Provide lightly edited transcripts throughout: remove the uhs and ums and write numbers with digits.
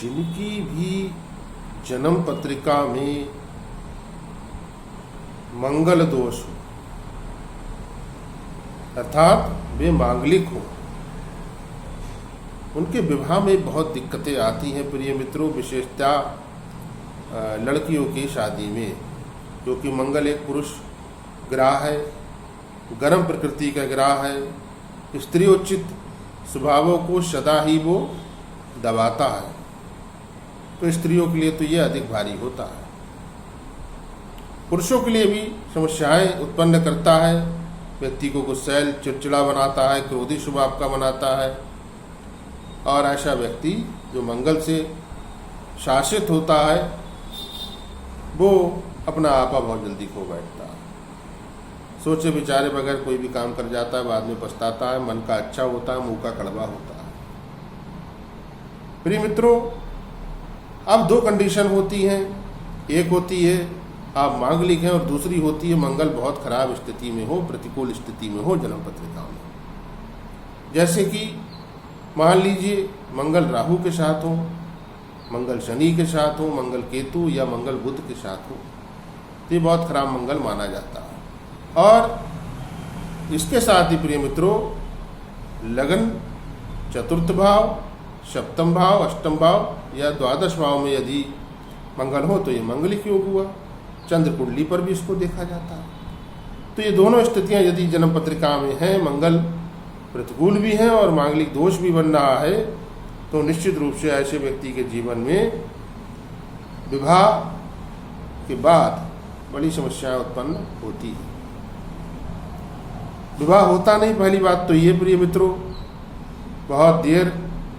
जिनकी भी जन्म पत्रिका में मंगल दोष हो, अर्थात वे मांगलिक हो, उनके विवाह में बहुत दिक्कतें आती हैं प्रिय मित्रों, विशेषतः लड़कियों की शादी में, क्योंकि मंगल एक पुरुष ग्रह है, गर्म प्रकृति का ग्रह है, स्त्रियोचित स्वभावों को सदा ही वो दबाता है, तो स्त्रियों के लिए तो ये अधिक भारी होता है। पुरुषों के लिए भी समस्याएं उत्पन्न करता है, व्यक्ति को गुस्सैल चिड़चिड़ा बनाता है, क्रोधी स्वभाव का बनाता है, और ऐसा व्यक्ति जो मंगल से शासित होता है वो अपना आपा बहुत जल्दी खो बैठता है, सोचे विचारे बगैर कोई भी काम कर जाता है, बाद में पछताता है, मन का अच्छा होता है, मुंह का कड़वा होता है। प्रिय मित्रों, अब दो कंडीशन होती हैं, एक होती है आप मांगलिक हैं और दूसरी होती है मंगल बहुत खराब स्थिति में हो, प्रतिकूल स्थिति में हो जन्म पत्रिका में। जैसे कि मान लीजिए मंगल राहु के साथ हो, मंगल शनि के साथ हो, मंगल केतु या मंगल बुध के साथ हो, तो ये बहुत खराब मंगल माना जाता है। और इसके साथ ही प्रिय मित्रों, लगन चतुर्थ भाव, सप्तम भाव, अष्टम भाव या द्वादश भाव में यदि मंगल हो तो ये मंगलिक योग हुआ। चंद्र कुंडली पर भी इसको देखा जाता है। तो ये दोनों स्थितियां यदि जन्म पत्रिका में हैं, मंगल प्रतिकूल भी हैं और मांगलिक दोष भी बन रहा है, तो निश्चित रूप से ऐसे व्यक्ति के जीवन में विवाह के बाद बड़ी समस्याएं उत्पन्न होती है। विवाह होता नहीं, पहली बात तो ये प्रिय मित्रों, बहुत देर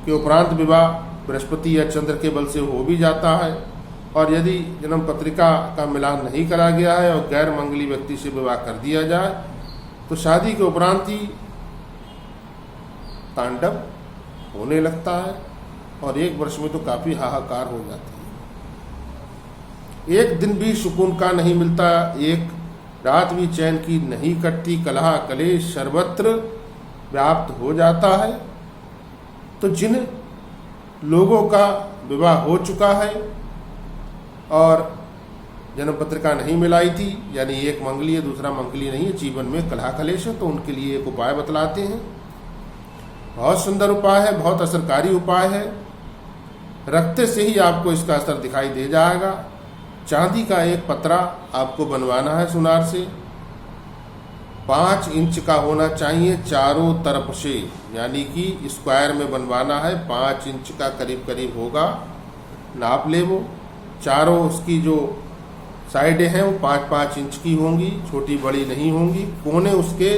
के उपरांत विवाह बृहस्पति या चंद्र के बल से हो भी जाता है, और यदि जन्म पत्रिका का मिलान नहीं करा गया है और गैर मंगली व्यक्ति से विवाह कर दिया जाए तो शादी के उपरांत ही तांडव होने लगता है और एक वर्ष में तो काफी हाहाकार हो जाती है। एक दिन भी सुकून का नहीं मिलता, एक रात भी चैन की नहीं कटती, कलह कलेश सर्वत्र व्याप्त हो जाता है। तो जिन लोगों का विवाह हो चुका है और जन्म पत्रिका नहीं मिलाई थी, यानी एक मंगली है दूसरा मंगली नहीं है, जीवन में कलह कलेश है, तो उनके लिए एक उपाय बतलाते हैं। बहुत सुंदर उपाय है, बहुत असरकारी उपाय है। रखते से ही आपको इसका असर दिखाई दे जाएगा। चांदी का एक पतरा आपको बनवाना है सुनार से, 5 इंच का होना चाहिए चारों तरफ से, यानी कि स्क्वायर में बनवाना है, 5 इंच का करीब करीब होगा, नाप ले वो। चारों उसकी जो साइडें हैं वो 5-5 इंच की होंगी, छोटी बड़ी नहीं होंगी। कोने उसके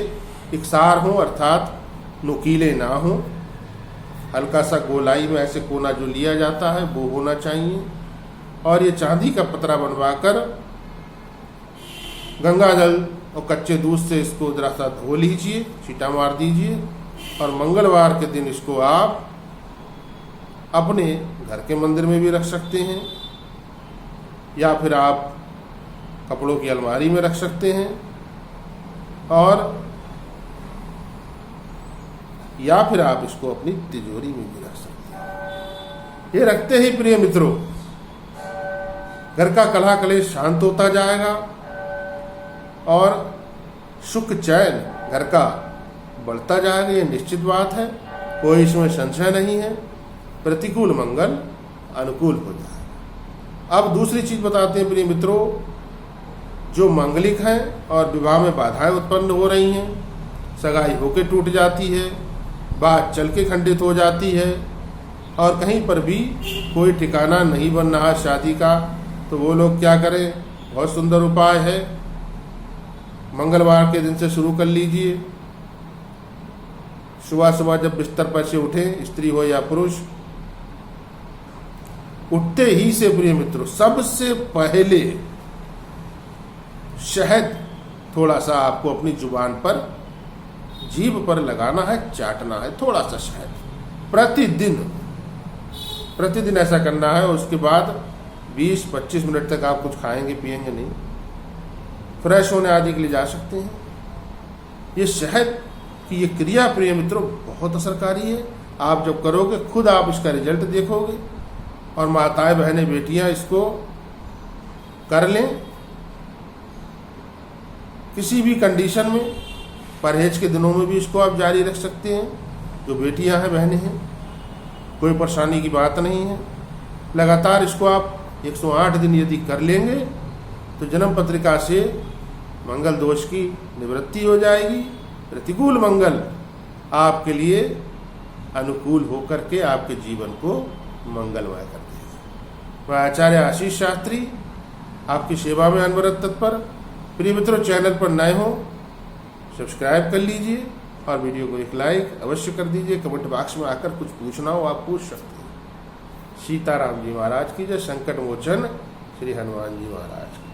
इकसार हों, अर्थात नुकीले ना हो, हल्का सा गोलाई में ऐसे कोना जो लिया जाता है वो होना चाहिए। और ये चांदी का पतरा बनवाकर गंगा जल और कच्चे दूध से इसको जरा सा धो लीजिए, छींटा मार दीजिए, और मंगलवार के दिन इसको आप अपने घर के मंदिर में भी रख सकते हैं, या फिर आप कपड़ों की अलमारी में रख सकते हैं, और या फिर आप इसको अपनी तिजोरी में भी रख सकते हैं। ये रखते ही प्रिय मित्रों घर का कलह कलेश शांत होता जाएगा और सुख चैन घर का बढ़ता जाएगा, ये निश्चित बात है, कोई इसमें संशय नहीं है। प्रतिकूल मंगल अनुकूल हो जाएगा। अब दूसरी चीज बताते हैं प्रिय मित्रों, जो मंगलिक हैं और विवाह में बाधाएं उत्पन्न हो रही हैं, सगाई होके टूट जाती है, बात चल के खंडित हो जाती है, और कहीं पर भी कोई ठिकाना नहीं बन रहा शादी का, तो वो लोग क्या करें? बहुत सुंदर उपाय है, मंगलवार के दिन से शुरू कर लीजिए। सुबह सुबह जब बिस्तर पर से उठें, स्त्री हो या पुरुष, उठते ही से प्रिय मित्रों सबसे पहले शहद थोड़ा सा आपको अपनी जुबान पर, जीभ पर लगाना है, चाटना है थोड़ा सा शहद प्रतिदिन ऐसा करना है। उसके बाद 20-25 मिनट तक आप कुछ खाएंगे पिएंगे नहीं, फ्रेश होने आदि के लिए जा सकते हैं। ये शहद की ये क्रिया प्रिय मित्रों बहुत असरकारी है। आप जब करोगे खुद आप इसका रिजल्ट देखोगे। और माताएं बहनें बेटियां इसको कर लें। किसी भी कंडीशन में, परहेज के दिनों में भी इसको आप जारी रख सकते हैं। जो बेटियां हैं, बहनें हैं, कोई परेशानी की बात नहीं है। लगातार इसको आप 108 दिन यदि कर लेंगे तो जन्म पत्रिका से मंगल दोष की निवृत्ति हो जाएगी। प्रतिकूल मंगल आपके लिए अनुकूल होकर के आपके जीवन को मंगलमय कर देगा। मैं आचार्य आशीष शास्त्री आपकी सेवा में अनवरत तत्पर। प्रिय मित्रों, चैनल पर नए हो सब्सक्राइब कर लीजिए और वीडियो को एक लाइक अवश्य कर दीजिए। कमेंट बॉक्स में आकर कुछ पूछना हो आप पूछ सकते हैं। सीताराम जी महाराज की जय। संकट मोचन श्री हनुमान जी महाराज की।